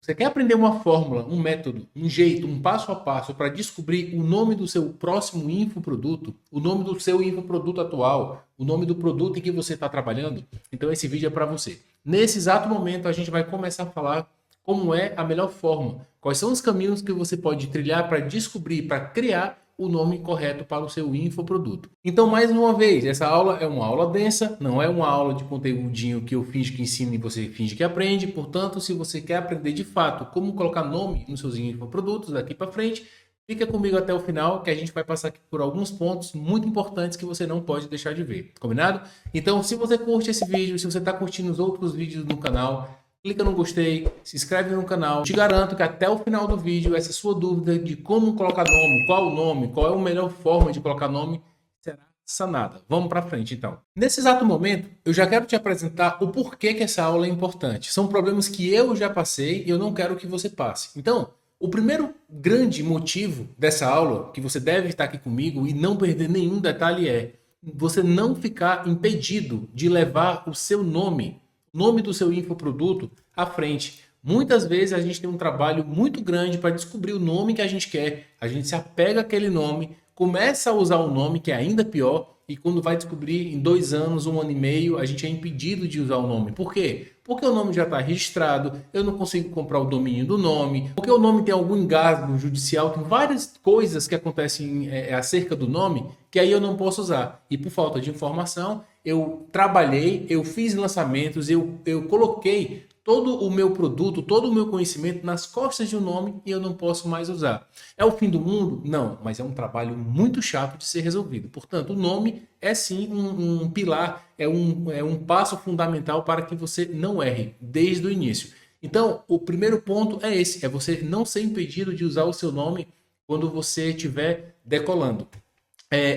Você quer aprender uma fórmula, um método, um jeito, um passo a passo para descobrir o nome do seu próximo infoproduto, o nome do seu infoproduto atual, o nome do produto em que você está trabalhando? Então esse vídeo é para você. Nesse exato momento a gente vai começar a falar como é a melhor forma, quais são os caminhos que você pode trilhar para descobrir, para criar o nome correto para o seu infoproduto. Então, mais uma vez, essa aula é uma aula densa, não é uma aula de conteúdinho que eu finge que ensino e você finge que aprende. Portanto, se você quer aprender de fato como colocar nome nos seus infoprodutos daqui para frente, fica comigo até o final que a gente vai passar aqui por alguns pontos muito importantes que você não pode deixar de ver. Combinado? Então, se você curte esse vídeo, se você está curtindo os outros vídeos do canal, clica no gostei, se inscreve no canal. Te garanto que até o final do vídeo, essa sua dúvida de como colocar nome, qual é a melhor forma de colocar nome, será sanada. Vamos para frente então. Nesse exato momento, eu já quero te apresentar o porquê que essa aula é importante. São problemas que eu já passei e eu não quero que você passe. Então, o primeiro grande motivo dessa aula, que você deve estar aqui comigo e não perder nenhum detalhe, é você não ficar impedido de levar o seu nome do seu infoproduto à frente. Muitas vezes a gente tem um trabalho muito grande para descobrir o nome que a gente quer. A gente se apega àquele nome, começa a usar o nome, que é ainda pior, e quando vai descobrir em 2 anos, 1 ano e meio, a gente é impedido de usar o nome. Por quê? Porque o nome já está registrado, eu não consigo comprar o domínio do nome, porque o nome tem algum engasgo judicial, tem várias coisas que acontecem acerca do nome que aí eu não posso usar. E por falta de informação, eu trabalhei, eu fiz lançamentos, eu coloquei todo o meu produto, todo o meu conhecimento nas costas de um nome e eu não posso mais usar. É o fim do mundo? Não, mas é um trabalho muito chato de ser resolvido. Portanto, o nome é sim um pilar, é um passo fundamental para que você não erre desde o início. Então, o primeiro ponto é esse, é você não ser impedido de usar o seu nome quando você estiver decolando.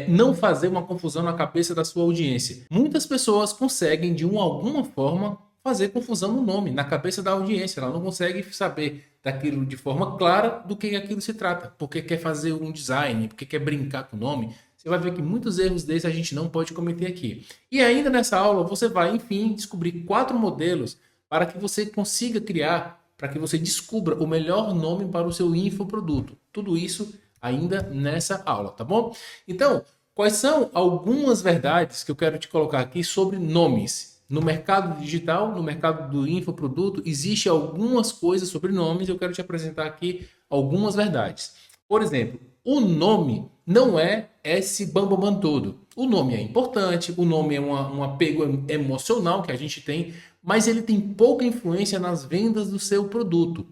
Não fazer uma confusão na cabeça da sua audiência. Muitas pessoas conseguem, de alguma forma, fazer confusão no nome, na cabeça da audiência. Ela não consegue saber daquilo de forma clara do que aquilo se trata. Porque quer fazer um design, porque quer brincar com o nome. Você vai ver que muitos erros desses a gente não pode cometer aqui. E ainda nessa aula você vai, enfim, descobrir 4 modelos para que você consiga criar, para que você descubra o melhor nome para o seu infoproduto. Tudo isso ainda nessa aula, tá bom? Então, quais são algumas verdades que eu quero te colocar aqui sobre nomes? No mercado digital, no mercado do infoproduto, existe algumas coisas sobre nomes, eu quero te apresentar aqui algumas verdades. Por exemplo, o nome não é esse bambambam todo. O nome é importante, o nome é um apego emocional que a gente tem, mas ele tem pouca influência nas vendas do seu produto.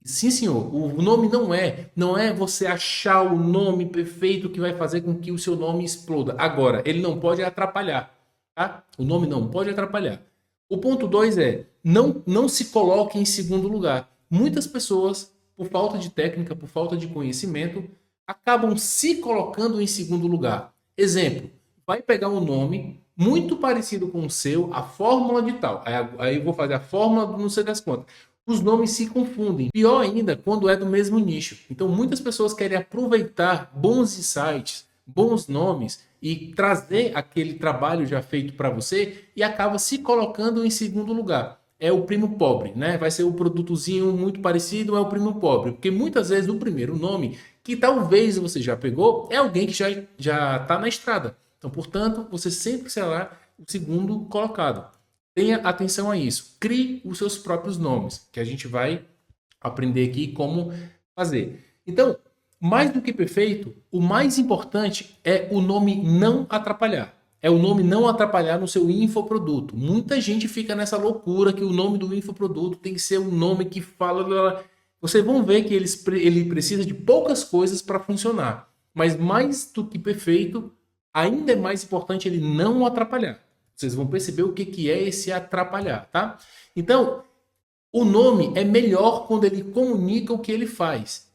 Sim, senhor. O nome não é você achar o nome perfeito que vai fazer com que o seu nome exploda. Agora, ele não pode atrapalhar, tá? O nome não pode atrapalhar. O ponto 2 é não se coloque em segundo lugar. Muitas pessoas, por falta de técnica, por falta de conhecimento, acabam se colocando em segundo lugar. Exemplo, vai pegar um nome muito parecido com o seu, a fórmula de tal. Aí eu vou fazer a fórmula do não sei das quantas. Os nomes se confundem. Pior ainda quando é do mesmo nicho. Então muitas pessoas querem aproveitar bons insights, bons nomes e trazer aquele trabalho já feito para você e acaba se colocando em segundo lugar. É o primo pobre, né? Vai ser o produtozinho muito parecido, é o primo pobre. Porque muitas vezes o primeiro nome, que talvez você já pegou, é alguém que já está na estrada. Então, portanto, você sempre será o segundo colocado. Tenha atenção a isso. Crie os seus próprios nomes, que a gente vai aprender aqui como fazer. Então, mais do que perfeito, o mais importante é o nome não atrapalhar. É o nome não atrapalhar no seu infoproduto. Muita gente fica nessa loucura que o nome do infoproduto tem que ser um nome que fala. Vocês vão ver que ele precisa de poucas coisas para funcionar. Mas mais do que perfeito, ainda é mais importante ele não atrapalhar. Vocês vão perceber o que é esse atrapalhar, tá? Então, o nome é melhor quando ele comunica o que ele faz.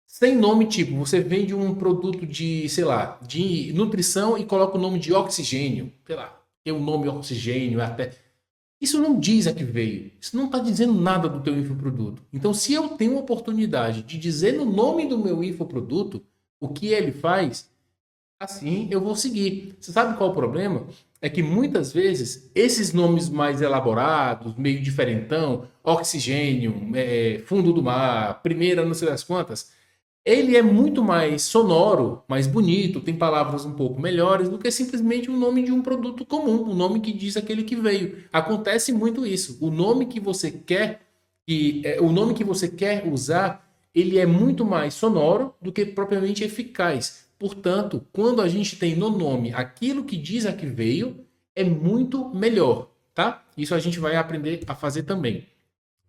Sem nome, tipo, você vende um produto de, sei lá, de nutrição e coloca o nome de oxigênio. Sei lá, tem o nome oxigênio até. Isso não diz a que veio. Isso não está dizendo nada do teu infoproduto. Então, se eu tenho a oportunidade de dizer no nome do meu infoproduto o que ele faz, assim eu vou seguir. Você sabe qual é o problema? é que muitas vezes esses nomes mais elaborados, meio diferentão, oxigênio, fundo do mar, primeira não sei das quantas, ele é muito mais sonoro, mais bonito, tem palavras um pouco melhores do que simplesmente o nome de um produto comum, o nome que diz aquele que veio. Acontece muito isso. O nome que você quer, o nome que você quer usar, ele é muito mais sonoro do que propriamente eficaz. Portanto, quando a gente tem no nome aquilo que diz a que veio, é muito melhor, tá? Isso a gente vai aprender a fazer também.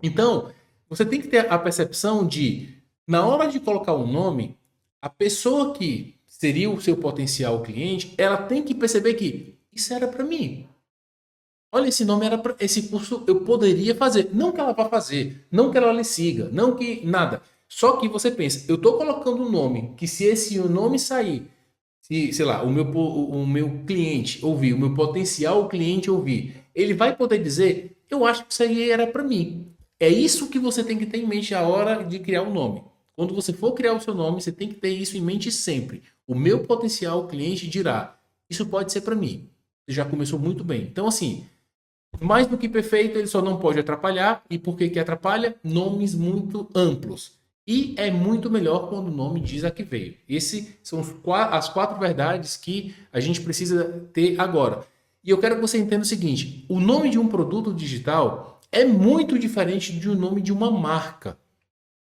Então, você tem que ter a percepção de, na hora de colocar um nome, a pessoa que seria o seu potencial cliente, ela tem que perceber que isso era para mim. Olha, esse nome era para esse curso eu poderia fazer. Não que ela vá fazer, não que ela lhe siga, não que nada. Só que você pensa, eu estou colocando um nome que se esse nome sair, se, sei lá, o meu cliente ouvir, o meu potencial cliente ouvir, ele vai poder dizer, eu acho que isso aí era para mim. É isso que você tem que ter em mente a hora de criar um nome. Quando você for criar o seu nome, você tem que ter isso em mente sempre. O meu potencial cliente dirá, isso pode ser para mim. Você já começou muito bem. Então, assim, mais do que perfeito, ele só não pode atrapalhar. E por que que atrapalha? Nomes muito amplos. E é muito melhor quando o nome diz a que veio. Esses são as quatro verdades que a gente precisa ter agora. E eu quero que você entenda o seguinte: o nome de um produto digital é muito diferente do nome de uma marca.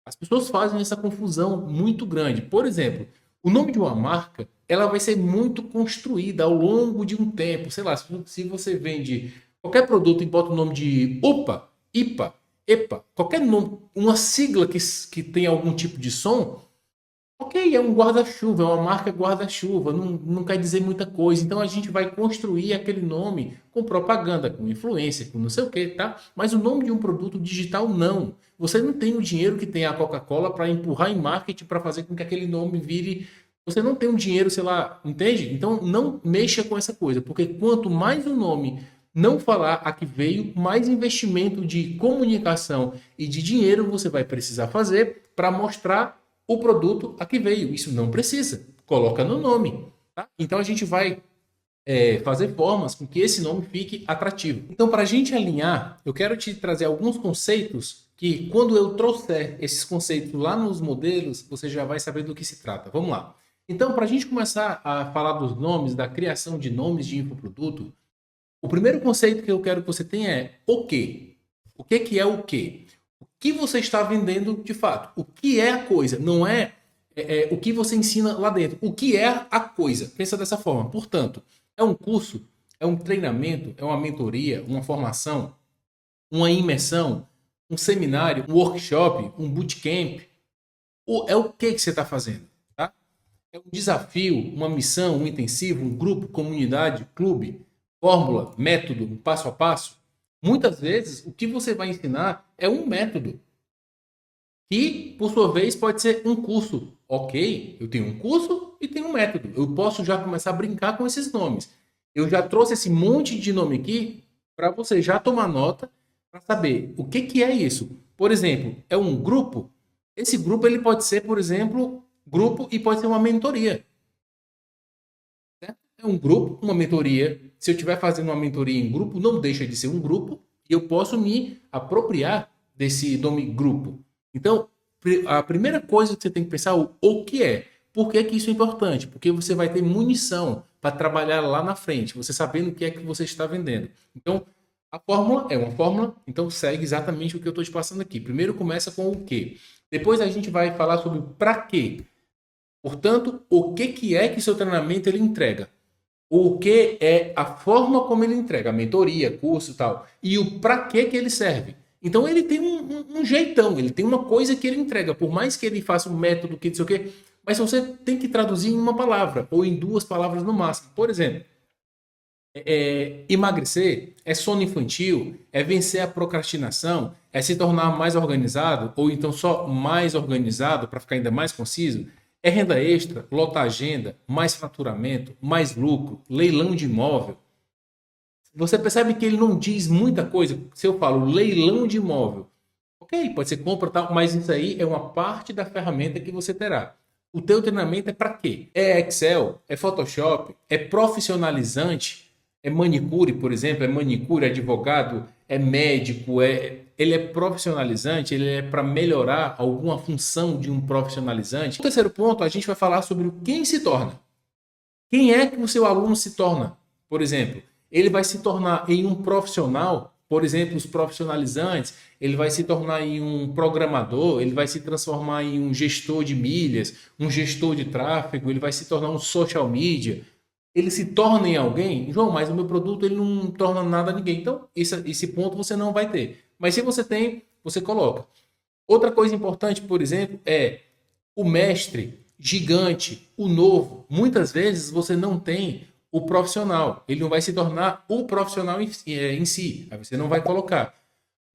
As pessoas fazem essa confusão muito grande. Por exemplo, o nome de uma marca, ela vai ser muito construída ao longo de um tempo. Sei lá, se você vende qualquer produto e bota o nome de UPA, IPA, EPA, qualquer nome, uma sigla que tem algum tipo de som, ok, é um guarda-chuva, é uma marca guarda-chuva, não quer dizer muita coisa. Então a gente vai construir aquele nome com propaganda, com influência, com não sei o que, tá? Mas o nome de um produto digital, não. Você não tem o dinheiro que tem a Coca-Cola para empurrar em marketing para fazer com que aquele nome vire. Você não tem um dinheiro, sei lá, entende? Então não mexa com essa coisa, porque quanto mais o nome não falar a que veio, mais investimento de comunicação e de dinheiro você vai precisar fazer para mostrar o produto a que veio. Isso não precisa. Coloca no nome. Tá? Então a gente vai fazer formas com que esse nome fique atrativo. Então, para a gente alinhar, eu quero te trazer alguns conceitos que, quando eu trouxer esses conceitos lá nos modelos, você já vai saber do que se trata. Vamos lá. Então, para a gente começar a falar dos nomes, da criação de nomes de infoproduto, o primeiro conceito que eu quero que você tenha é o quê? O que que é o quê? O que você está vendendo de fato? O que é a coisa? Não é, o que você ensina lá dentro. O que é a coisa? Pensa dessa forma. Portanto, é um curso, é um treinamento, é uma mentoria, uma formação, uma imersão, um seminário, um workshop, um bootcamp. É o que você está fazendo? Tá? É um desafio, uma missão, um intensivo, um grupo, comunidade, clube, fórmula, método, um passo a passo. Muitas vezes, o que você vai ensinar é um método, que, por sua vez, pode ser um curso. Ok, eu tenho um curso e tenho um método. Eu posso já começar a brincar com esses nomes. Eu já trouxe esse monte de nome aqui para você já tomar nota para saber o que que é isso. Por exemplo, é um grupo. Esse grupo ele pode ser, por exemplo, grupo e pode ser uma mentoria. Certo? É um grupo, uma mentoria. Se eu estiver fazendo uma mentoria em grupo, não deixa de ser um grupo e eu posso me apropriar desse nome grupo. Então, a primeira coisa que você tem que pensar é o que é. Por que que isso é importante? Porque você vai ter munição para trabalhar lá na frente, você sabendo o que é que você está vendendo. Então, a fórmula é uma fórmula, então segue exatamente o que eu estou te passando aqui. Primeiro começa com o que. Depois a gente vai falar sobre para quê. Portanto, o que que é que seu treinamento ele entrega? O que é a forma como ele entrega, a mentoria, curso e tal. E o para que que ele serve. Então ele tem um jeitão, ele tem uma coisa que ele entrega, por mais que ele faça um método que não sei o quê, mas você tem que traduzir em uma palavra, ou em duas palavras no máximo. Por exemplo, emagrecer é sono infantil, é vencer a procrastinação, é se tornar mais organizado, ou então só mais organizado para ficar ainda mais conciso, é renda extra, lotar agenda, mais faturamento, mais lucro, leilão de imóvel. Você percebe que ele não diz muita coisa. Se eu falo leilão de imóvel, ok, pode ser compra e tal, mas isso aí é uma parte da ferramenta que você terá. O teu treinamento é para quê? É Excel? É Photoshop? É profissionalizante? é manicure, por exemplo, é manicure, é advogado, é médico, ele é profissionalizante, ele é para melhorar alguma função de um profissionalizante. No terceiro ponto, a gente vai falar sobre o quem se torna. Quem é que o seu aluno se torna? Por exemplo, ele vai se tornar em um profissional, por exemplo, os profissionalizantes, ele vai se tornar em um programador, ele vai se transformar em um gestor de milhas, um gestor de tráfego, ele vai se tornar um social media. Ele se torna em alguém? João, mas o meu produto ele não torna nada a ninguém. Então, esse ponto você não vai ter. Mas se você tem, você coloca. Outra coisa importante, por exemplo, é o mestre, gigante, o novo. Muitas vezes você não tem o profissional. Ele não vai se tornar o profissional em si. Aí você não vai colocar.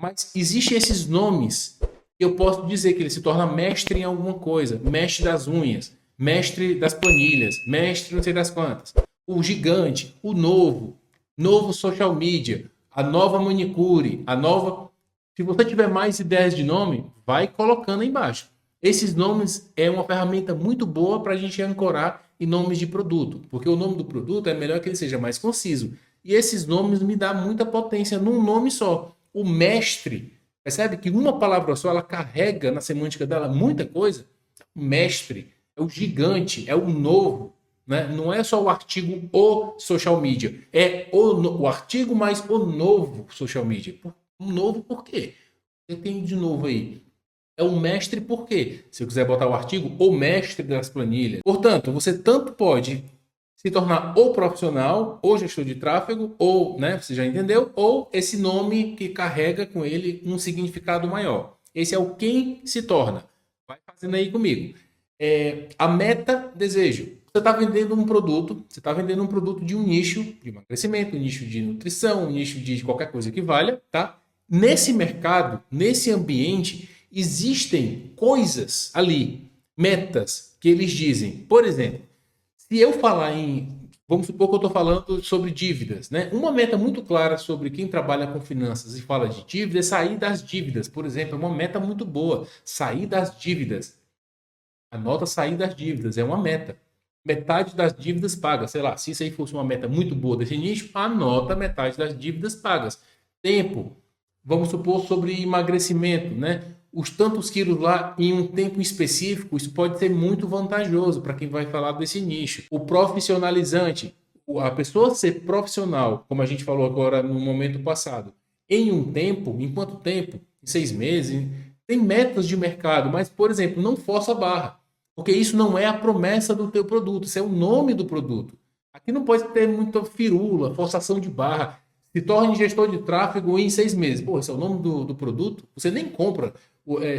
Mas existem esses nomes que eu posso dizer que ele se torna mestre em alguma coisa. Mestre das unhas, mestre das planilhas, mestre não sei das quantas. O gigante, o novo, novo social media, a nova manicure, a nova... Se você tiver mais ideias de nome, vai colocando aí embaixo. Esses nomes é uma ferramenta muito boa para a gente ancorar em nomes de produto, porque o nome do produto é melhor que ele seja mais conciso. E esses nomes me dão muita potência num nome só. O mestre, percebe que uma palavra só ela carrega na semântica dela muita coisa? O mestre, é o gigante, é o novo. Né? Não é só o artigo o social media, é o artigo mais o novo social media. O novo por quê? O que tem de novo aí? É o mestre por quê? Se eu quiser botar o artigo, o mestre das planilhas. Portanto, você tanto pode se tornar ou profissional, ou gestor de tráfego, ou, né, você já entendeu, ou esse nome que carrega com ele um significado maior. Esse é o quem se torna. Vai fazendo aí comigo. A meta, desejo. Você está vendendo um produto, você está vendendo um produto de um nicho de emagrecimento, um nicho de nutrição, um nicho de qualquer coisa que valha, tá? Nesse mercado, nesse ambiente, existem coisas ali, metas que eles dizem. Por exemplo, se eu falar vamos supor que eu estou falando sobre dívidas, né? Uma meta muito clara sobre quem trabalha com finanças e fala de dívidas é sair das dívidas. Por exemplo, é uma meta muito boa, sair das dívidas. Anota sair das dívidas, é uma meta. Metade das dívidas pagas. Sei lá, se isso aí fosse uma meta muito boa desse nicho, anota metade das dívidas pagas. Tempo. Vamos supor sobre emagrecimento, né? Os tantos quilos lá em um tempo específico, isso pode ser muito vantajoso para quem vai falar desse nicho. O profissionalizante, a pessoa ser profissional, como a gente falou agora no momento passado, em um tempo, em quanto tempo? Em 6 meses? Tem metas de mercado, mas, por exemplo, não força a barra, porque isso não é a promessa do teu produto, isso é o nome do produto. Aqui não pode ter muita firula, forçação de barra. Se torne gestor de tráfego em 6 meses. Pô, esse é o nome do produto? Você nem compra.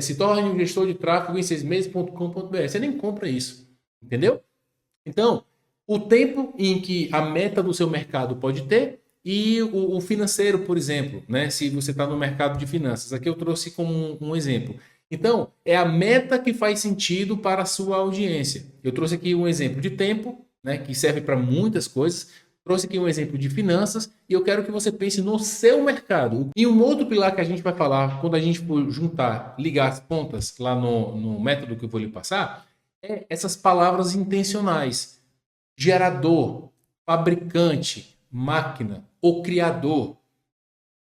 Se torne um gestor de tráfego em 6 meses.com.br. Você nem compra isso. Entendeu? Então, o tempo em que a meta do seu mercado pode ter e o financeiro, por exemplo, né? Se você está no mercado de finanças. Aqui eu trouxe como um exemplo. Então, é a meta que faz sentido para a sua audiência. Eu trouxe aqui um exemplo de tempo, né? Que serve para muitas coisas. Trouxe aqui um exemplo de finanças e eu quero que você pense no seu mercado. E um outro pilar que a gente vai falar quando a gente for juntar, ligar as pontas lá no método que eu vou lhe passar, é essas palavras intencionais. Gerador, fabricante, máquina, o criador.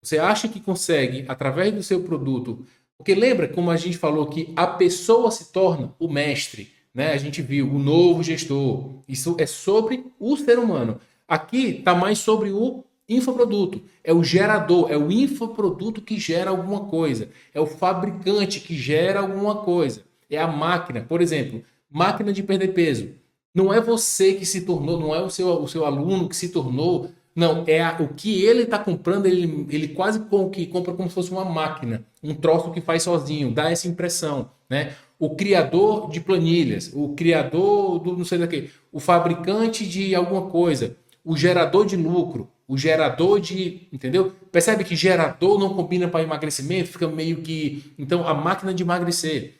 Você acha que consegue, através do seu produto... Porque lembra como a gente falou que a pessoa se torna o mestre, né? A gente viu o novo gestor. Isso é sobre o ser humano. Aqui está mais sobre o infoproduto. É o gerador, é o infoproduto que gera alguma coisa. É o fabricante que gera alguma coisa. É a máquina, por exemplo, máquina de perder peso. Não é você que se tornou, não é o seu aluno que se tornou. Não, o que ele está comprando, ele quase que compra como se fosse uma máquina. Um troço que faz sozinho, dá essa impressão, né? O criador de planilhas, o criador do não sei do que, o fabricante de alguma coisa, o gerador de lucro, o gerador de... Entendeu? Percebe que gerador não combina para emagrecimento, fica meio que... Então, a máquina de emagrecer.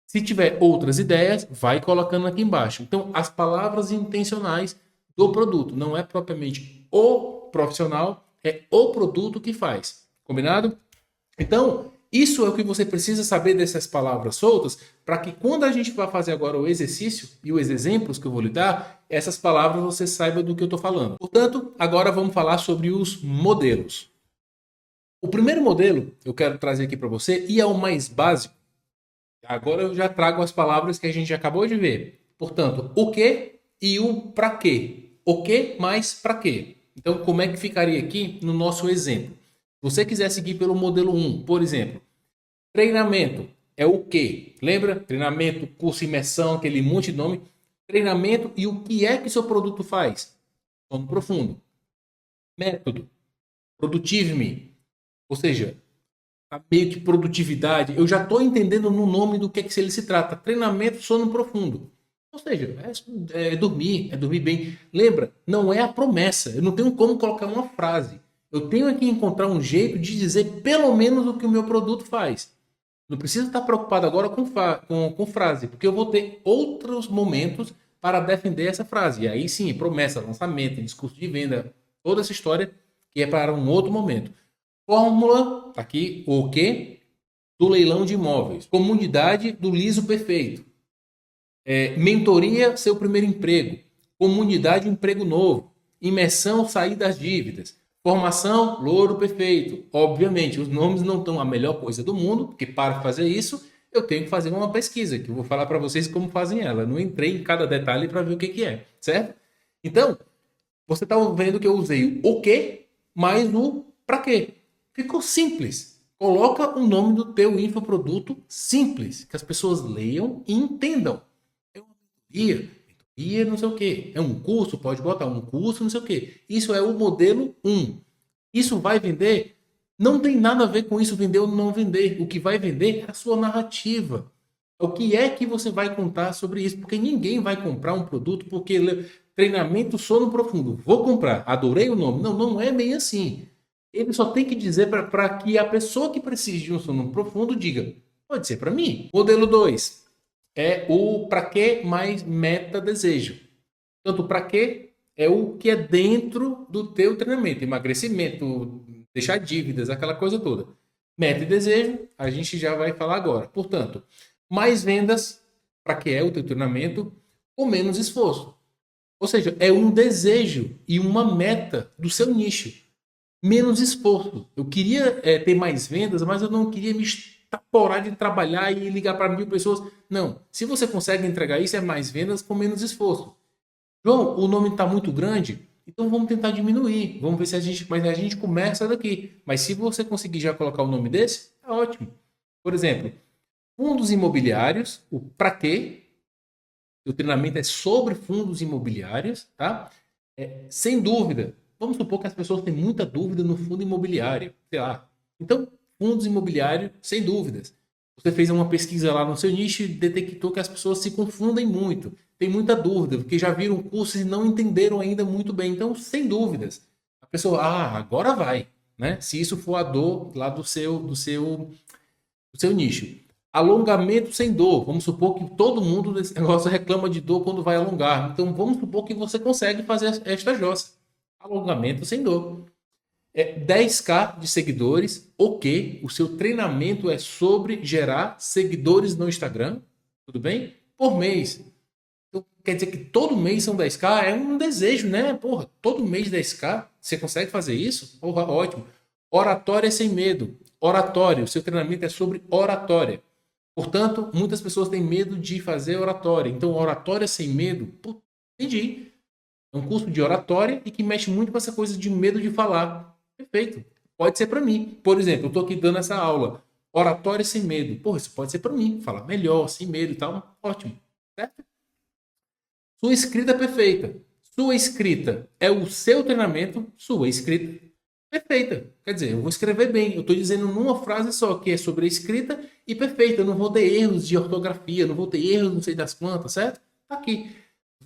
Se tiver outras ideias, vai colocando aqui embaixo. Então, as palavras intencionais do produto. Não é propriamente o profissional, é o produto que faz. Combinado? Então, Isso é o que você precisa saber dessas palavras soltas, para que quando a gente vai fazer agora o exercício e os exemplos que eu vou lhe dar, essas palavras você saiba do que eu estou falando. Portanto, agora vamos falar sobre os modelos. O primeiro modelo eu quero trazer aqui para você, e é o mais básico. Agora eu já trago as palavras que a gente acabou de ver. Portanto, o que e o para quê. O que mais para quê. Então, como é que ficaria aqui no nosso exemplo? Se você quiser seguir pelo modelo 1, por exemplo, treinamento é o quê? Lembra? Treinamento, curso, imersão, aquele monte de nome. Treinamento e o que é que seu produto faz? Sono profundo. Método. Produtive-me. Ou seja, meio que produtividade. Eu já estou entendendo no nome do que ele se trata. Treinamento, sono profundo. Ou seja, é dormir bem. Lembra, não é a promessa. Eu não tenho como colocar uma frase. Eu tenho que encontrar um jeito de dizer pelo menos o que o meu produto faz. Não preciso estar preocupado agora com frase, porque eu vou ter outros momentos para defender essa frase. E aí sim, promessa, lançamento, discurso de venda, toda essa história que é para um outro momento. Fórmula, aqui, o quê? Do leilão de imóveis. Comunidade do liso perfeito. Mentoria, seu primeiro emprego. Comunidade, emprego novo. Imersão, sair das dívidas. Formação, louro perfeito. Obviamente, os nomes não estão a melhor coisa do mundo, porque para fazer isso, eu tenho que fazer uma pesquisa, que eu vou falar para vocês como fazem ela. Eu não entrei em cada detalhe para ver o que é, certo? Então, você está vendo que eu usei o que mais o para quê. Ficou simples. Coloca o nome do teu infoproduto simples, que as pessoas leiam e entendam. É uma mentoria, não sei o quê. É um curso, pode botar um curso, não sei o quê. Isso é o modelo 1. Isso vai vender? Não tem nada a ver com isso vender ou não vender. O que vai vender é a sua narrativa. O que é que você vai contar sobre isso? Porque ninguém vai comprar um produto porque treinamento sono profundo. Vou comprar. Adorei o nome. Não, não é bem assim. Ele só tem que dizer para que a pessoa que precisa de um sono profundo diga, pode ser para mim. Modelo 2 é o para que mais meta desejo. Tanto para que é o que é dentro do teu treinamento, emagrecimento, deixar dívidas, aquela coisa toda. Meta e desejo, a gente já vai falar agora. Portanto, mais vendas, para que é o teu treinamento, com menos esforço. Ou seja, é um desejo e uma meta do seu nicho. Menos esforço. Eu queria ter mais vendas, mas eu não queria me estaporar de trabalhar e ligar para 1000 pessoas. Não. Se você consegue entregar isso, é mais vendas com menos esforço. João, o nome está muito grande, então vamos tentar diminuir. Vamos ver se mas a gente começa daqui. Mas se você conseguir já colocar o nome desse, é ótimo. Por exemplo, fundos imobiliários, o para quê? O treinamento é sobre fundos imobiliários, tá? Sem dúvida. Vamos supor que as pessoas têm muita dúvida no fundo imobiliário, sei lá. Então, fundos imobiliários, sem dúvidas. Você fez uma pesquisa lá no seu nicho e detectou que as pessoas se confundem muito. Tem muita dúvida, porque já viram cursos e não entenderam ainda muito bem. Então, sem dúvidas. A pessoa, agora vai, né? Se isso for a dor lá do seu nicho. Alongamento sem dor. Vamos supor que todo mundo nesse negócio reclama de dor quando vai alongar. Então, vamos supor que você consegue fazer esta jossa. Alongamento sem dor. 10k de seguidores, ok. O seu treinamento é sobre gerar seguidores no Instagram, tudo bem? Por mês. Então, quer dizer que todo mês são 10k? É um desejo, né? Porra, todo mês 10k? Você consegue fazer isso? Porra, ótimo. Oratória sem medo. Oratório, o seu treinamento é sobre oratória. Portanto, muitas pessoas têm medo de fazer oratória. Então, oratória sem medo, entendi. É um curso de oratória e que mexe muito com essa coisa de medo de falar. Perfeito. Pode ser para mim. Por exemplo, eu estou aqui dando essa aula. Oratória sem medo. Pô, isso pode ser para mim. Falar melhor, sem medo e tal. Ótimo. Certo? Sua escrita perfeita. Sua escrita é o seu treinamento. Sua escrita perfeita. Quer dizer, eu vou escrever bem. Eu estou dizendo numa frase só, que é sobre a escrita e perfeita. Eu não vou ter erros de ortografia, não vou ter erros não sei das quantas, certo? Tá aqui.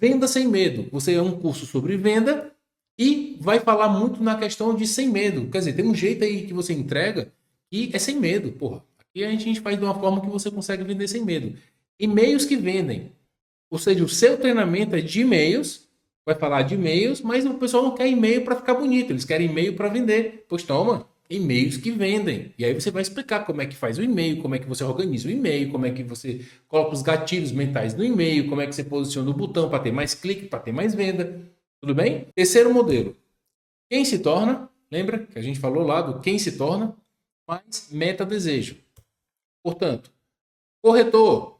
Venda sem medo. Você é um curso sobre venda e vai falar muito na questão de sem medo. Quer dizer, tem um jeito aí que você entrega e é sem medo. Porra, aqui a gente faz de uma forma que você consegue vender sem medo. E-mails que vendem. Ou seja, o seu treinamento é de e-mails, vai falar de e-mails, mas o pessoal não quer e-mail para ficar bonito, eles querem e-mail para vender. Pois toma, e-mails que vendem. E aí você vai explicar como é que faz o e-mail, como é que você organiza o e-mail, como é que você coloca os gatilhos mentais no e-mail, como é que você posiciona o botão para ter mais clique, para ter mais venda. Tudo bem? Terceiro modelo. Quem se torna, lembra que a gente falou lá do quem se torna, mais meta-desejo. Portanto, corretor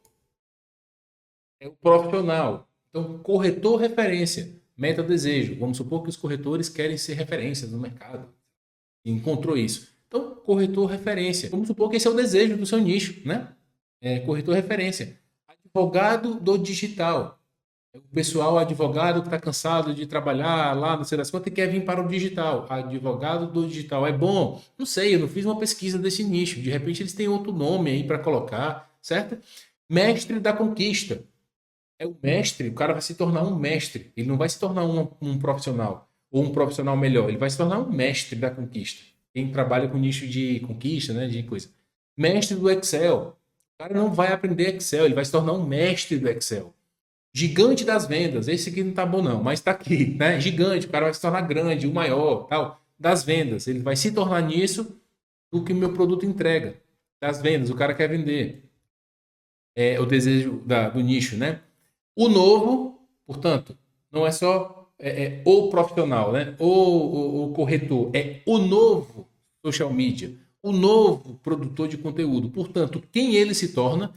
é o profissional. Então, corretor referência, meta-desejo. Vamos supor que os corretores querem ser referências no mercado. Encontrou isso. Então, corretor referência. Vamos supor que esse é o desejo do seu nicho, né? Corretor referência. Advogado do digital. O pessoal, advogado que está cansado de trabalhar lá, não sei das quantas, e quer vir para o digital. Advogado do digital é bom? Não sei, eu não fiz uma pesquisa desse nicho. De repente eles têm outro nome aí para colocar, certo? Mestre da conquista. É o mestre, o cara vai se tornar um mestre. Ele não vai se tornar um profissional ou um profissional melhor. Ele vai se tornar um mestre da conquista. Quem trabalha com nicho de conquista, né, de coisa. Mestre do Excel. O cara não vai aprender Excel, ele vai se tornar um mestre do Excel. Gigante das vendas. Esse aqui não tá bom não, mas tá aqui, né? Gigante, o cara vai se tornar grande, o maior, tal, das vendas. Ele vai se tornar nisso do que o meu produto entrega. Das vendas, o cara quer vender. É o desejo do nicho, né? O novo, portanto, não é só o profissional, né? O corretor, é o novo social media, o novo produtor de conteúdo. Portanto, quem ele se torna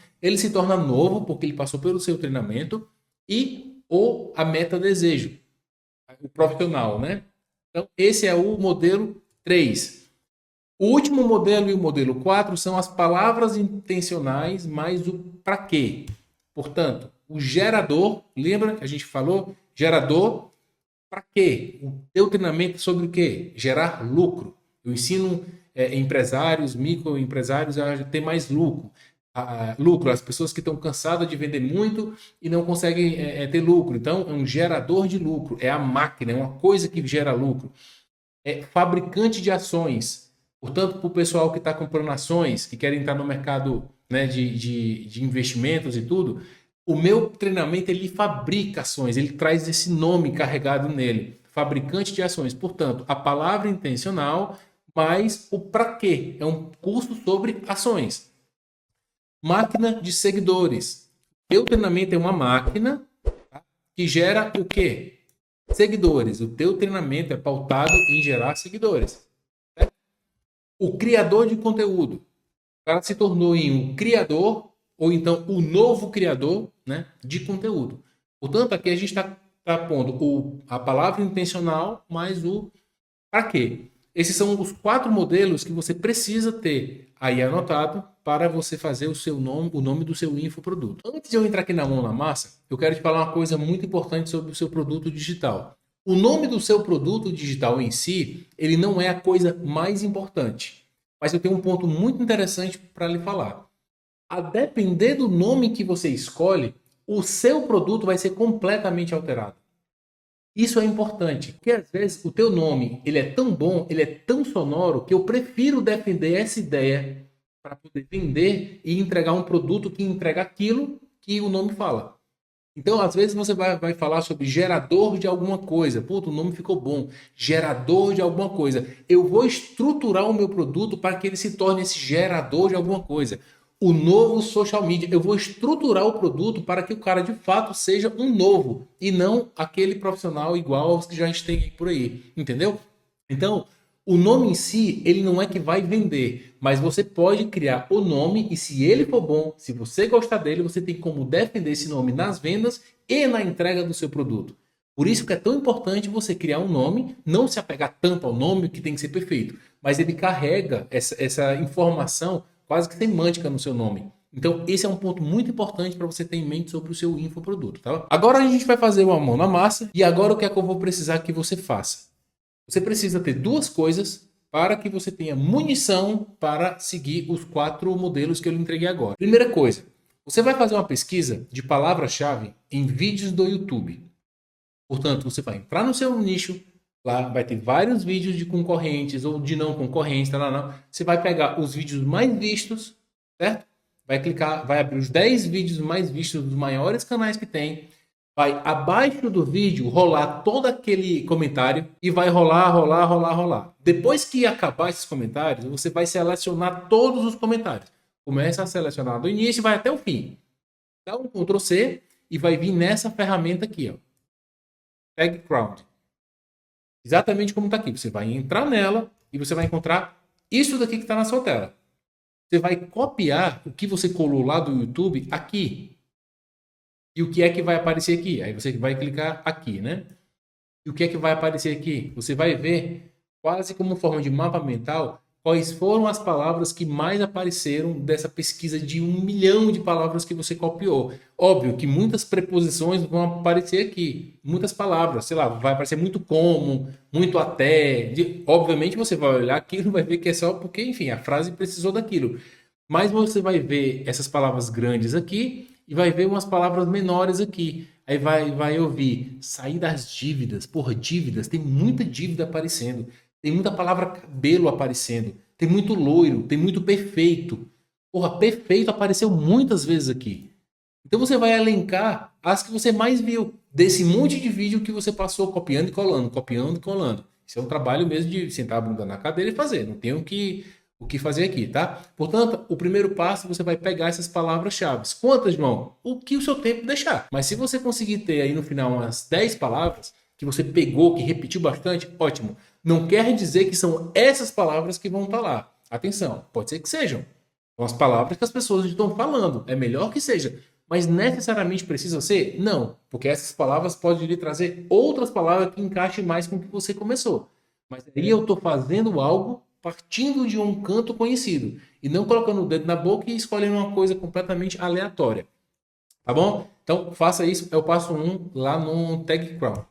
novo porque ele passou pelo seu treinamento e ou a meta desejo, o profissional, né? Então, esse é o modelo 3. O último modelo e o modelo 4 são as palavras intencionais mais o para quê. Portanto, o gerador, lembra que a gente falou? Gerador, para quê? O teu treinamento é sobre o quê? Gerar lucro. Eu ensino empresários, microempresários a ter mais lucro. Lucro, as pessoas que estão cansadas de vender muito e não conseguem ter lucro. Então, é um gerador de lucro. É a máquina, é uma coisa que gera lucro. É fabricante de ações. Portanto, para o pessoal que está comprando ações, que querem estar no mercado, né, de investimentos e tudo, o meu treinamento ele fabrica ações, ele traz esse nome carregado nele, fabricante de ações. Portanto, a palavra intencional mais o para quê. É um curso sobre ações. Máquina de seguidores. Teu treinamento é uma máquina, tá, que gera o quê? Seguidores. O teu treinamento é pautado em gerar seguidores. Certo? O criador de conteúdo. O cara se tornou em um criador ou então o novo criador, né, de conteúdo. Portanto, aqui a gente está pondo a palavra intencional mais o para quê. Esses são os 4 modelos que você precisa ter aí anotado para você fazer o nome do seu infoproduto. Antes de eu entrar aqui na mão na massa, eu quero te falar uma coisa muito importante sobre o seu produto digital. O nome do seu produto digital em si, ele não é a coisa mais importante. Mas eu tenho um ponto muito interessante para lhe falar. A depender do nome que você escolhe, o seu produto vai ser completamente alterado. Isso é importante, porque às vezes o teu nome ele é tão bom, ele é tão sonoro, que eu prefiro defender essa ideia para poder vender e entregar um produto que entrega aquilo que o nome fala. Então, às vezes você vai falar sobre gerador de alguma coisa. Puta, o nome ficou bom. Gerador de alguma coisa. Eu vou estruturar o meu produto para que ele se torne esse gerador de alguma coisa. O novo social media. Eu vou estruturar o produto para que o cara de fato seja um novo e não aquele profissional igual aos que já tem por aí. Entendeu? Então, o nome em si, ele não é que vai vender, mas você pode criar o nome e se ele for bom, se você gostar dele, você tem como defender esse nome nas vendas e na entrega do seu produto. Por isso que é tão importante você criar um nome, não se apegar tanto ao nome que tem que ser perfeito, mas ele carrega essa informação quase que semântica no seu nome. Então, esse é um ponto muito importante para você ter em mente sobre o seu infoproduto, tá? Agora a gente vai fazer uma mão na massa e agora o que é que eu vou precisar que você faça? Você precisa ter 2 coisas para que você tenha munição para seguir os 4 modelos que eu lhe entreguei agora. Primeira coisa, você vai fazer uma pesquisa de palavra-chave em vídeos do YouTube. Portanto, você vai entrar no seu nicho, lá vai ter vários vídeos de concorrentes ou de não concorrentes, não. Você vai pegar os vídeos mais vistos, certo? Vai clicar, vai abrir os 10 vídeos mais vistos dos maiores canais que tem. vai abaixo do vídeo rolar todo aquele comentário e vai rolar, rolar, rolar, rolar. Depois que acabar esses comentários, você vai selecionar todos os comentários. Começa a selecionar do início e vai até o fim. Dá um Ctrl C e vai vir nessa ferramenta aqui, ó. Background. Exatamente como está aqui. Você vai entrar nela e você vai encontrar isso daqui que está na sua tela. Você vai copiar o que você colou lá do YouTube aqui. E o que é que vai aparecer aqui? Aí você vai clicar aqui, né? E o que é que vai aparecer aqui? Você vai ver, quase como forma de mapa mental, quais foram as palavras que mais apareceram dessa pesquisa de 1 milhão de palavras que você copiou. Óbvio que muitas preposições vão aparecer aqui. Muitas palavras, sei lá, vai aparecer muito como, muito até. Obviamente você vai olhar aquilo e vai ver que é só porque, enfim, a frase precisou daquilo. Mas você vai ver essas palavras grandes aqui e vai ver umas palavras menores aqui. Aí vai ouvir sair das dívidas. Porra, dívidas, tem muita dívida aparecendo. Tem muita palavra cabelo aparecendo. Tem muito loiro, tem muito perfeito. Porra, perfeito apareceu muitas vezes aqui. Então você vai elencar as que você mais viu. Desse monte de vídeo que você passou copiando e colando, copiando e colando. Isso é um trabalho mesmo de sentar a bunda na cadeira e fazer. Não tem o que fazer aqui, tá? Portanto, o primeiro passo você vai pegar essas palavras-chave. Quantas, João? O que o seu tempo deixar. Mas se você conseguir ter aí no final umas 10 palavras que você pegou, que repetiu bastante, ótimo. Não quer dizer que são essas palavras que vão estar lá. Atenção, pode ser que sejam. São as palavras que as pessoas estão falando. É melhor que seja. Mas necessariamente precisa ser? Não. Porque essas palavras podem lhe trazer outras palavras que encaixem mais com o que você começou. Mas aí eu estou fazendo algo partindo de um canto conhecido. E não colocando o dedo na boca e escolhendo uma coisa completamente aleatória. Tá bom? Então, faça isso. É o passo 1 lá no Tag Crown.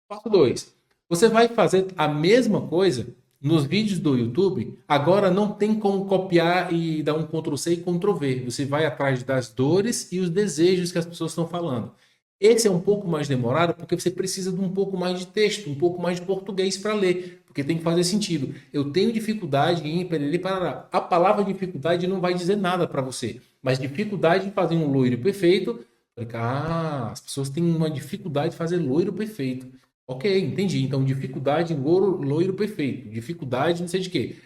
Passo 2. Você vai fazer a mesma coisa nos vídeos do YouTube. Agora não tem como copiar e dar um Ctrl C e Ctrl V. Você vai atrás das dores e os desejos que as pessoas estão falando. Esse é um pouco mais demorado porque você precisa de um pouco mais de texto, um pouco mais de português para ler, porque tem que fazer sentido. Eu tenho dificuldade em perere parará. A palavra dificuldade não vai dizer nada para você, mas dificuldade em fazer um loiro perfeito. As pessoas têm uma dificuldade de fazer loiro perfeito. Ok, entendi. Então, dificuldade em loiro perfeito. Dificuldade não sei de quê.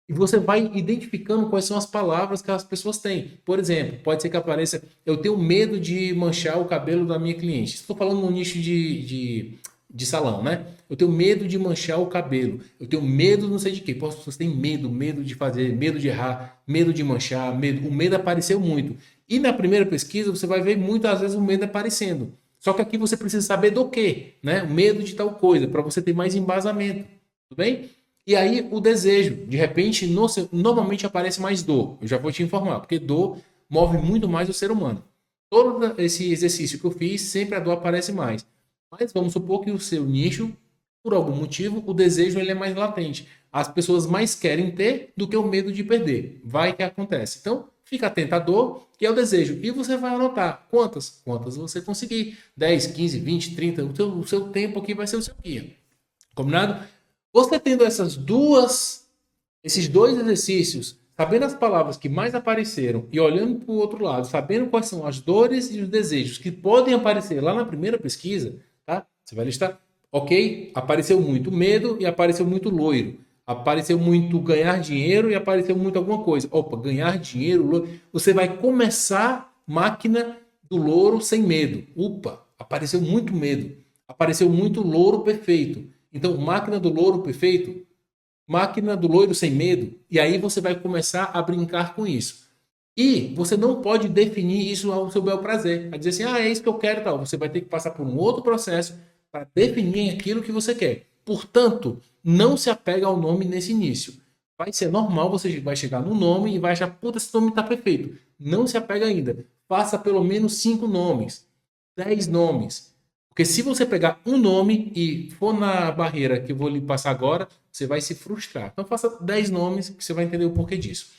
E você vai identificando quais são as palavras que as pessoas têm. Por exemplo, pode ser que apareça: eu tenho medo de manchar o cabelo da minha cliente. Estou falando no nicho de salão, né? Eu tenho medo de manchar o cabelo. Eu tenho medo não sei de quê. As pessoas têm medo de fazer, medo de errar, medo de manchar, medo. O medo apareceu muito. E na primeira pesquisa você vai ver muitas vezes o medo aparecendo. Só que aqui você precisa saber do quê, né? O medo de tal coisa, para você ter mais embasamento. Tudo bem? E aí o desejo, de repente, normalmente aparece mais dor. Eu já vou te informar, porque dor move muito mais o ser humano. Todo esse exercício que eu fiz, sempre a dor aparece mais. Mas vamos supor que o seu nicho, por algum motivo, o desejo ele é mais latente. As pessoas mais querem ter do que o medo de perder. Vai que acontece. Então, fica atento à dor, que é o desejo. E você vai anotar quantas você conseguir. 10, 15, 20, 30. O seu tempo aqui vai ser o seu guia. Combinado? Você tendo esses dois exercícios, sabendo as palavras que mais apareceram e olhando para o outro lado, sabendo quais são as dores e os desejos que podem aparecer lá na primeira pesquisa, tá? Você vai listar, ok, apareceu muito medo e apareceu muito loiro. Apareceu muito ganhar dinheiro e apareceu muito alguma coisa. Opa, ganhar dinheiro, loiro. Você vai começar máquina do louro sem medo. Opa, apareceu muito medo. Apareceu muito louro perfeito. Então, máquina do louro perfeito, máquina do loiro sem medo. E aí você vai começar a brincar com isso. E você não pode definir isso ao seu bel prazer. A dizer assim, é isso que eu quero, tal. Você vai ter que passar por um outro processo para definir aquilo que você quer. Portanto, não se apega ao nome nesse início. Vai ser normal, você vai chegar no nome e vai achar, puta, esse nome está perfeito. Não se apega ainda. Faça pelo menos 5 nomes, 10 nomes. Porque se você pegar um nome e for na barreira que eu vou lhe passar agora, você vai se frustrar. Então faça 10 nomes que você vai entender o porquê disso.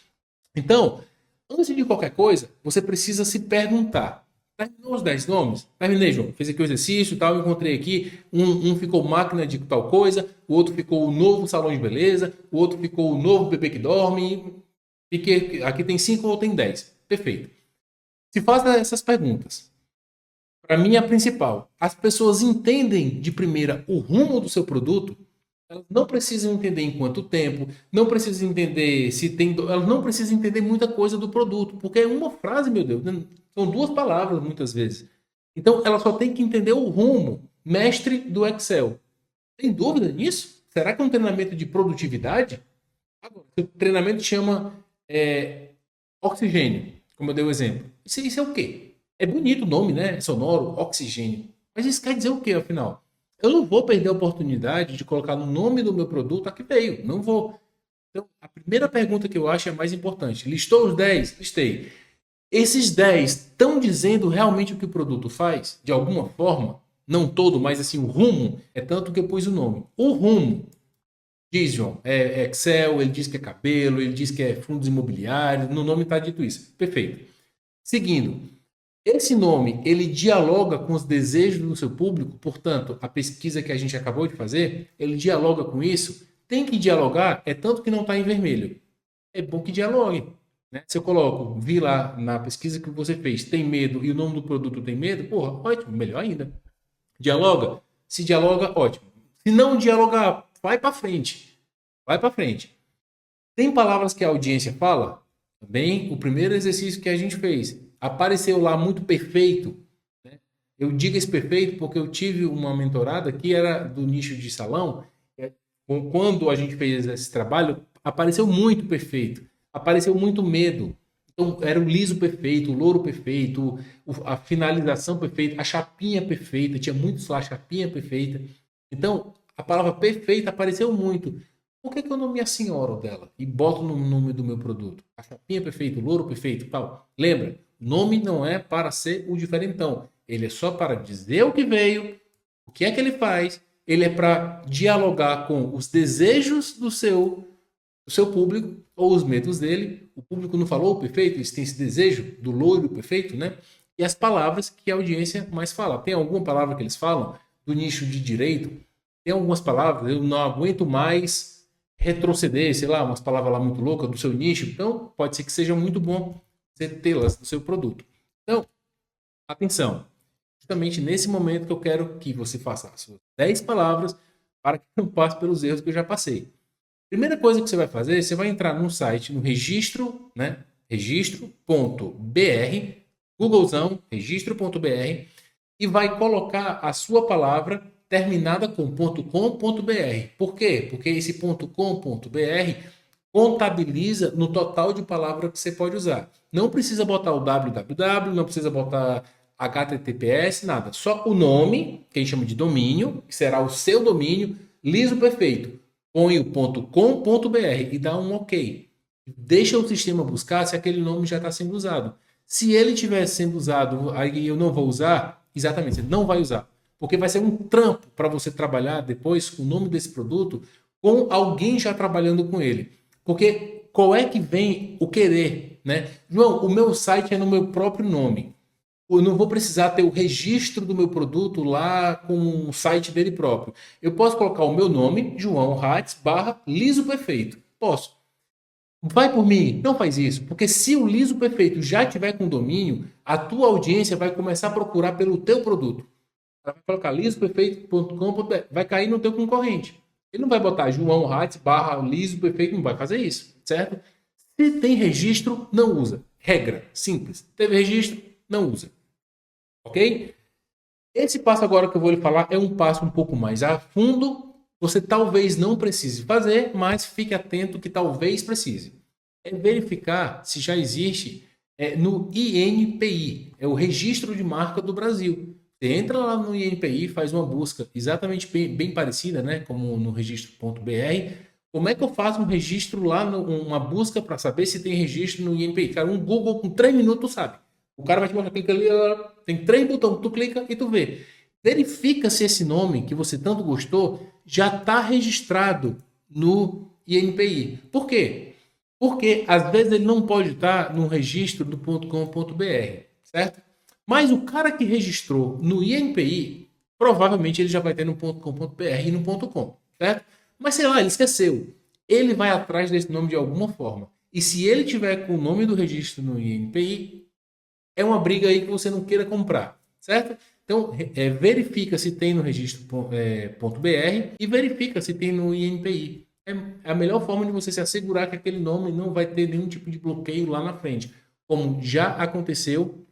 Então, antes de qualquer coisa, você precisa se perguntar. Terminou os 10 nomes? Terminei, João. Fiz aqui o exercício e tal, encontrei aqui. Um ficou máquina de tal coisa, o outro ficou o novo salão de beleza, o outro ficou o novo bebê que dorme. Aqui tem 5 ou tem 10. Perfeito. Se faça essas perguntas. Para mim é a principal. As pessoas entendem de primeira o rumo do seu produto, elas não precisam entender em quanto tempo, não precisam entender se tem, elas não precisam entender muita coisa do produto, porque é uma frase, meu Deus, são duas palavras muitas vezes. Então ela só tem que entender o rumo, mestre do Excel. Tem dúvida nisso? Será que é um treinamento de produtividade? Agora, o treinamento chama oxigênio, como eu dei o exemplo. Isso é o quê? É bonito o nome, né? É sonoro, oxigênio. Mas isso quer dizer o quê, afinal? Eu não vou perder a oportunidade de colocar no nome do meu produto a que veio. Não vou. Então, a primeira pergunta que eu acho é a mais importante. Listou os 10? Listei. Esses 10 estão dizendo realmente o que o produto faz? De alguma forma? Não todo, mas assim, o rumo é tanto que eu pus o nome. O rumo diz, João, é Excel, ele diz que é cabelo, ele diz que é fundos imobiliários, no nome está dito isso. Perfeito. Seguindo, esse nome, ele dialoga com os desejos do seu público, portanto, a pesquisa que a gente acabou de fazer, ele dialoga com isso, tem que dialogar, é tanto que não está em vermelho. É bom que dialogue. Né? Se eu coloco, vi lá na pesquisa que você fez, tem medo e o nome do produto tem medo, porra, ótimo, melhor ainda. Dialoga? Se dialoga, ótimo. Se não dialogar, vai para frente. Vai para frente. Tem palavras que a audiência fala? Também o primeiro exercício que a gente fez. Apareceu lá muito perfeito. Né? Eu digo esse perfeito porque eu tive uma mentorada que era do nicho de salão. Quando a gente fez esse trabalho, apareceu muito perfeito. Apareceu muito medo. Então, era o liso perfeito, o louro perfeito, a finalização perfeita, a chapinha perfeita. Tinha muitos lá, a chapinha perfeita. Então, a palavra perfeita apareceu muito. Por que eu não me assenhoro dela e boto no nome do meu produto? A chapinha perfeita, o louro perfeito, tal. Lembra, nome não é para ser o diferentão. Ele é só para dizer o que veio, o que é que ele faz. Ele é para dialogar com os desejos do seu público ou os medos dele. O público não falou perfeito, eles têm esse desejo do loiro perfeito, né? E as palavras que a audiência mais fala. Tem alguma palavra que eles falam do nicho de direito? Tem algumas palavras, eu não aguento mais retroceder, sei lá, umas palavras lá muito loucas do seu nicho. Então, pode ser que seja muito bom você tê-las no seu produto. Então, atenção. Justamente nesse momento que eu quero que você faça as suas 10 palavras para que não passe pelos erros que eu já passei. Primeira coisa que você vai fazer, você vai entrar no site, no registro, né? registro.br, Googlezão, registro.br, e vai colocar a sua palavra terminada com .com.br. Por quê? Porque esse .com.br contabiliza no total de palavras que você pode usar. Não precisa botar o www, não precisa botar HTTPS, nada. Só o nome, que a gente chama de domínio, que será o seu domínio, liso perfeito. Põe o .com.br e dá um OK. Deixa o sistema buscar se aquele nome já está sendo usado. Se ele estiver sendo usado, aí eu não vou usar, exatamente, você não vai usar. Porque vai ser um trampo para você trabalhar depois com o nome desse produto com alguém já trabalhando com ele. Porque qual é que vem o querer, né? João, o meu site é no meu próprio nome. Eu não vou precisar ter o registro do meu produto lá com o site dele próprio. Eu posso colocar o meu nome, João Hatz, /liso perfeito. Posso. Vai por mim, não faz isso. Porque se o liso perfeito já tiver com domínio, a tua audiência vai começar a procurar pelo teu produto. Ela vai colocar lisoperfeito.com.br, vai cair no teu concorrente. Ele não vai botar João Hatz /liso perfeito, não vai fazer isso, certo? Se tem registro, não usa. Regra, simples. Teve registro, não usa. Ok? Esse passo agora que eu vou lhe falar é um passo um pouco mais a fundo. Você talvez não precise fazer, mas fique atento que talvez precise. É verificar se já existe no INPI, é o Registro de Marca do Brasil. Você entra lá no INPI, faz uma busca exatamente bem parecida, né, como no registro.br. Como é que eu faço um registro lá, uma busca para saber se tem registro no INPI? Cara, um Google com 3 minutos sabe. O cara vai te mostrar, clica ali, tem 3 botões, tu clica e tu vê. Verifica se esse nome que você tanto gostou já está registrado no INPI. Por quê? Porque às vezes ele não pode estar no registro do .com.br, certo? Mas o cara que registrou no INPI, provavelmente ele já vai ter no .com.br e no .com, certo? Mas sei lá, ele esqueceu. Ele vai atrás desse nome de alguma forma. E se ele tiver com o nome do registro no INPI, é uma briga aí que você não queira comprar, certo? Então, verifica se tem no registro .br e verifica se tem no INPI. É a melhor forma de você se assegurar que aquele nome não vai ter nenhum tipo de bloqueio lá na frente. Como já aconteceu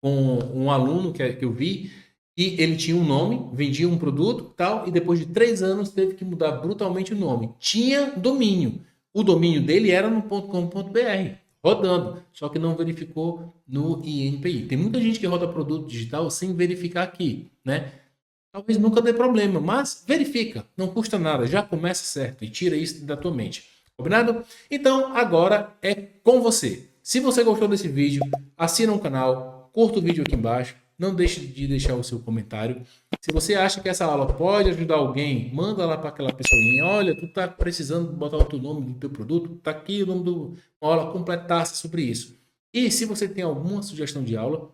com um aluno que eu vi, e ele tinha um nome, vendia um produto tal, e depois de 3 anos teve que mudar brutalmente o nome. Tinha domínio. O domínio dele era no .com.br, rodando, só que não verificou no INPI. Tem muita gente que roda produto digital sem verificar aqui, né? Talvez nunca dê problema, mas verifica, não custa nada, já começa certo e tira isso da tua mente. Combinado? Então agora é com você. Se você gostou desse vídeo, assina o canal, curta o vídeo aqui embaixo, não deixe de deixar o seu comentário. Se você acha que essa aula pode ajudar alguém, manda lá para aquela pessoinha. Olha, tu tá precisando botar o teu nome do teu produto, tá aqui o nome do uma aula completasse sobre isso. E se você tem alguma sugestão de aula,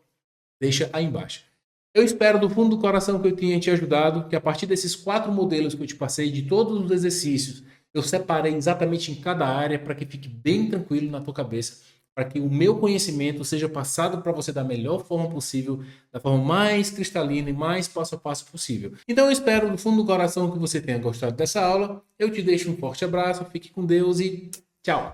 deixa aí embaixo. Eu espero do fundo do coração que eu tenha te ajudado, que a partir desses 4 modelos que eu te passei, de todos os exercícios, eu separei exatamente em cada área para que fique bem tranquilo na tua cabeça, para que o meu conhecimento seja passado para você da melhor forma possível, da forma mais cristalina e mais passo a passo possível. Então eu espero do fundo do coração que você tenha gostado dessa aula. Eu te deixo um forte abraço, fique com Deus e tchau!